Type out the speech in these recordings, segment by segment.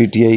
PTI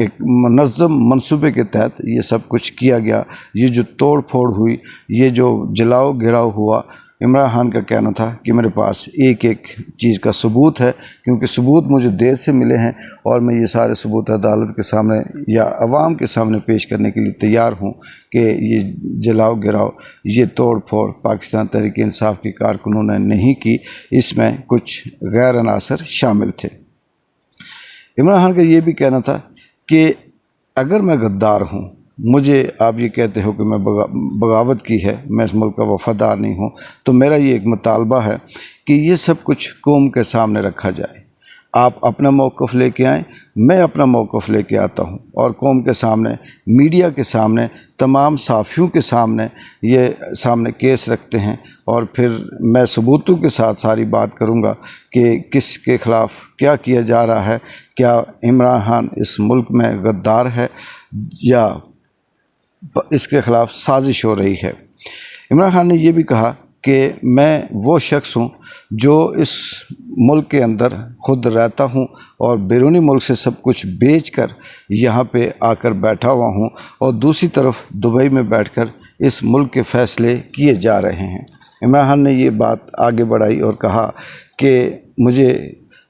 ایک منظم منصوبے کے تحت یہ سب کچھ کیا گیا۔ یہ جو توڑ پھوڑ ہوئی، یہ جو جلاؤ گھراؤ ہوا، عمران خان کا کہنا تھا کہ میرے پاس ایک ایک چیز کا ثبوت ہے، کیونکہ ثبوت مجھے دیر سے ملے ہیں اور میں یہ سارے ثبوت عدالت کے سامنے یا عوام کے سامنے پیش کرنے کے لیے تیار ہوں کہ یہ جلاؤ گراؤ، یہ توڑ پھوڑ پاکستان تحریک انصاف کے کارکنوں نے نہیں کی، اس میں کچھ غیر عناصر شامل تھے۔ عمران خان کا یہ بھی کہنا تھا کہ اگر میں غدار ہوں، مجھے آپ یہ کہتے ہو کہ میں بغاوت کی ہے، میں اس ملک کا وفادار نہیں ہوں، تو میرا یہ ایک مطالبہ ہے کہ یہ سب کچھ قوم کے سامنے رکھا جائے۔ آپ اپنا موقف لے کے آئیں، میں اپنا موقف لے کے آتا ہوں، اور قوم کے سامنے، میڈیا کے سامنے، تمام صحافیوں کے سامنے یہ سامنے کیس رکھتے ہیں، اور پھر میں ثبوتوں کے ساتھ ساری بات کروں گا کہ کس کے خلاف کیا کیا جا رہا ہے، کیا عمران خان اس ملک میں غدار ہے یا اس کے خلاف سازش ہو رہی ہے۔ عمران خان نے یہ بھی کہا کہ میں وہ شخص ہوں جو اس ملک کے اندر خود رہتا ہوں اور بیرونی ملک سے سب کچھ بیچ کر یہاں پہ آ کر بیٹھا ہوا ہوں، اور دوسری طرف دبئی میں بیٹھ کر اس ملک کے فیصلے کیے جا رہے ہیں۔ عمران خان نے یہ بات آگے بڑھائی اور کہا کہ مجھے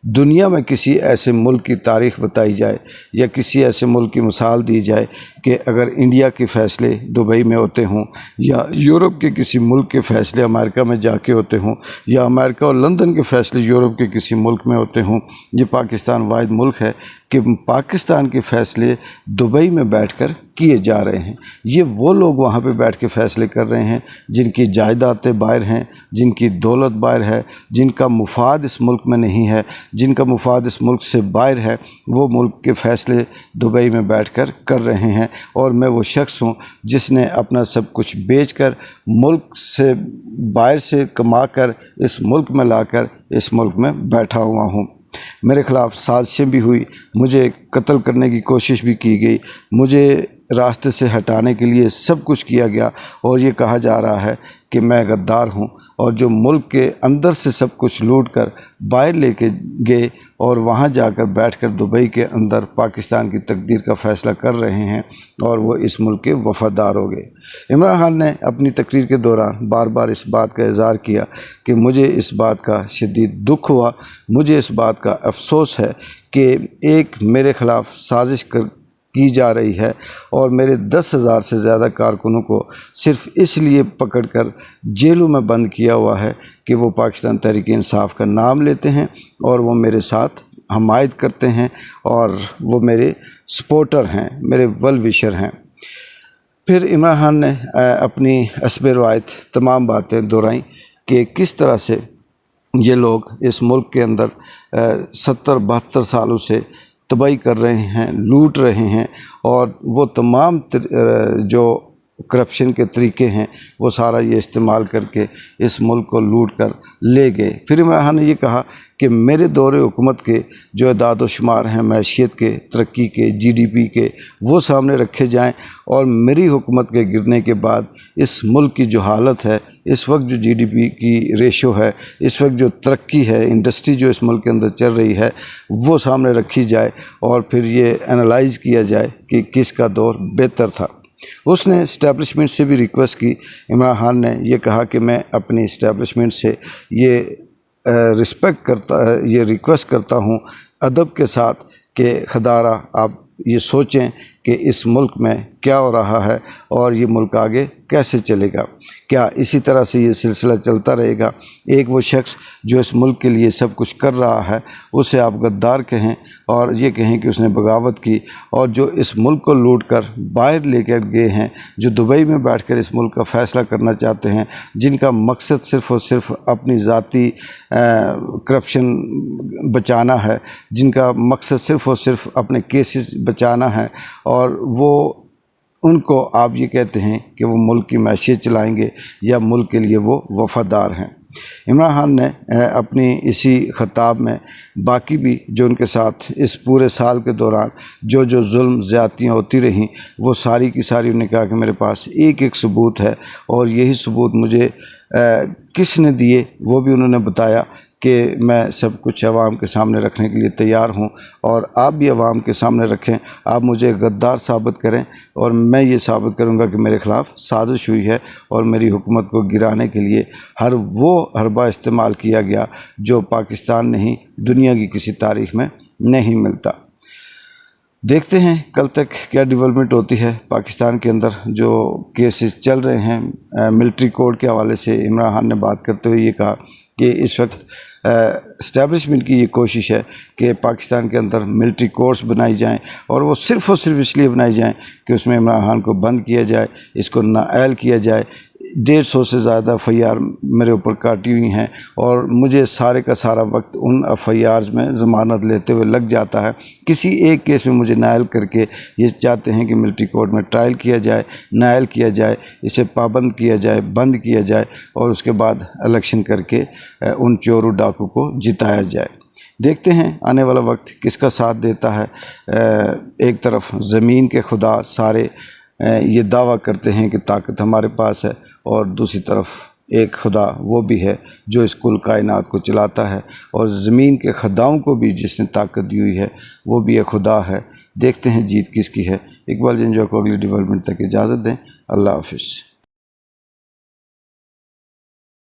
دنیا میں کسی ایسے ملک کی تاریخ بتائی جائے یا کسی ایسے ملک کی مثال دی جائے کہ اگر انڈیا کے فیصلے دبئی میں ہوتے ہوں، یا یورپ کے کسی ملک کے فیصلے امریکہ میں جا کے ہوتے ہوں، یا امریکہ اور لندن کے فیصلے یورپ کے کسی ملک میں ہوتے ہوں، یہ پاکستان واحد ملک ہے کہ پاکستان کے فیصلے دبئی میں بیٹھ کر کیے جا رہے ہیں۔ یہ وہ لوگ وہاں پہ بیٹھ کے فیصلے کر رہے ہیں جن کی جائیدادیں باہر ہیں، جن کی دولت باہر ہے، جن کا مفاد اس ملک میں نہیں ہے، جن کا مفاد اس ملک سے باہر ہے، وہ ملک کے فیصلے دبئی میں بیٹھ کر رہے ہیں، اور میں وہ شخص ہوں جس نے اپنا سب کچھ بیچ کر ملک سے باہر سے کما کر اس ملک میں لا کر اس ملک میں بیٹھا ہوا ہوں۔ میرے خلاف سازشیں بھی ہوئی، مجھے قتل کرنے کی کوشش بھی کی گئی، مجھے راستے سے ہٹانے کے لیے سب کچھ کیا گیا، اور یہ کہا جا رہا ہے کہ میں غدار ہوں، اور جو ملک کے اندر سے سب کچھ لوٹ کر باہر لے کے گئے اور وہاں جا کر بیٹھ کر دبئی کے اندر پاکستان کی تقدیر کا فیصلہ کر رہے ہیں، اور وہ اس ملک کے وفادار ہو گئے۔ عمران خان نے اپنی تقریر کے دوران بار بار اس بات کا اظہار کیا کہ مجھے اس بات کا شدید دکھ ہوا، مجھے اس بات کا افسوس ہے کہ ایک میرے خلاف سازش کی جا رہی ہے، اور میرے 10,000 سے زیادہ کارکنوں کو صرف اس لیے پکڑ کر جیلوں میں بند کیا ہوا ہے کہ وہ پاکستان تحریک انصاف کا نام لیتے ہیں، اور وہ میرے ساتھ حمایت کرتے ہیں، اور وہ میرے سپورٹر ہیں، میرے ویل وشر ہیں۔ پھر عمران خان نے اپنی حسب روایت تمام باتیں دہرائیں کہ کس طرح سے یہ لوگ اس ملک کے اندر 70-72 سالوں سے تباہی کر رہے ہیں، لوٹ رہے ہیں، اور وہ تمام جو کرپشن کے طریقے ہیں وہ سارا یہ استعمال کر کے اس ملک کو لوٹ کر لے گئے۔ پھر عمران خان نے یہ کہا کہ میرے دور حکومت کے جو اعداد و شمار ہیں معیشت کے، ترقی کے، جی ڈی پی کے، وہ سامنے رکھے جائیں، اور میری حکومت کے گرنے کے بعد اس ملک کی جو حالت ہے، اس وقت جو جی ڈی پی کی ریشو ہے، اس وقت جو ترقی ہے، انڈسٹری جو اس ملک کے اندر چل رہی ہے، وہ سامنے رکھی جائے، اور پھر یہ انالائز کیا جائے کہ کس کا دور بہتر تھا۔ اس نے اسٹیبلشمنٹ سے بھی ریکویسٹ کی۔ عمران خان نے یہ کہا کہ میں اپنی اسٹیبلشمنٹ سے یہ ریکویسٹ کرتا ہوں ادب کے ساتھ کہ خدارہ آپ یہ سوچیں کہ اس ملک میں کیا ہو رہا ہے اور یہ ملک آگے کیسے چلے گا۔ کیا اسی طرح سے یہ سلسلہ چلتا رہے گا؟ ایک وہ شخص جو اس ملک کے لیے سب کچھ کر رہا ہے اسے آپ غدار کہیں اور یہ کہیں کہ اس نے بغاوت کی، اور جو اس ملک کو لوٹ کر باہر لے کر گئے ہیں، جو دبئی میں بیٹھ کر اس ملک کا فیصلہ کرنا چاہتے ہیں، جن کا مقصد صرف اور صرف اپنی ذاتی کرپشن بچانا ہے، جن کا مقصد صرف اور صرف اپنے کیسز بچانا ہے، اور وہ ان کو آپ یہ کہتے ہیں کہ وہ ملک کی معیشت چلائیں گے یا ملک کے لیے وہ وفادار ہیں۔ عمران خان نے اپنی اسی خطاب میں باقی بھی جو ان کے ساتھ اس پورے سال کے دوران جو ظلم زیادتیاں ہوتی رہیں وہ ساری کی ساری انہوں نے کہا کہ میرے پاس ایک ایک ثبوت ہے، اور یہی ثبوت مجھے کس نے دیے وہ بھی انہوں نے بتایا کہ میں سب کچھ عوام کے سامنے رکھنے کے لیے تیار ہوں، اور آپ بھی عوام کے سامنے رکھیں۔ آپ مجھے غدار ثابت کریں اور میں یہ ثابت کروں گا کہ میرے خلاف سازش ہوئی ہے اور میری حکومت کو گرانے کے لیے ہر وہ حربہ استعمال کیا گیا جو پاکستان نہیں، دنیا کی کسی تاریخ میں نہیں ملتا۔ دیکھتے ہیں کل تک کیا ڈیولپمنٹ ہوتی ہے پاکستان کے اندر۔ جو کیسز چل رہے ہیں ملٹری کوڈ کے حوالے سے، عمران خان نے بات کرتے ہوئے یہ کہا کہ اس وقت اسٹیبلشمنٹ کی یہ کوشش ہے کہ پاکستان کے اندر ملٹری کورٹس بنائی جائیں، اور وہ صرف اس لیے بنائی جائیں کہ اس میں عمران خان کو بند کیا جائے، اس کو نااہل کیا جائے۔ 150 سے زیادہ FIR میرے اوپر کاٹی ہوئی ہیں، اور مجھے سارے کا سارا وقت ان FIRs میں ضمانت لیتے ہوئے لگ جاتا ہے۔ کسی ایک کیس میں مجھے نااہل کر کے یہ چاہتے ہیں کہ ملٹری کورٹ میں ٹرائل کیا جائے، نااہل کیا جائے، اسے پابند کیا جائے، بند کیا جائے، اور اس کے بعد الیکشن کر کے ان چورو ڈاکو کو جتایا جائے۔ دیکھتے ہیں آنے والا وقت کس کا ساتھ دیتا ہے۔ ایک طرف زمین کے خدا سارے یہ دعویٰ کرتے ہیں کہ طاقت ہمارے پاس ہے، اور دوسری طرف ایک خدا وہ بھی ہے جو اس کل کائنات کو چلاتا ہے، اور زمین کے خداؤں کو بھی جس نے طاقت دی ہوئی ہے وہ بھی ایک خدا ہے۔ دیکھتے ہیں جیت کس کی ہے۔ اقبال جنجوع کو اگلی ڈیولپمنٹ تک اجازت دیں۔ اللہ حافظ۔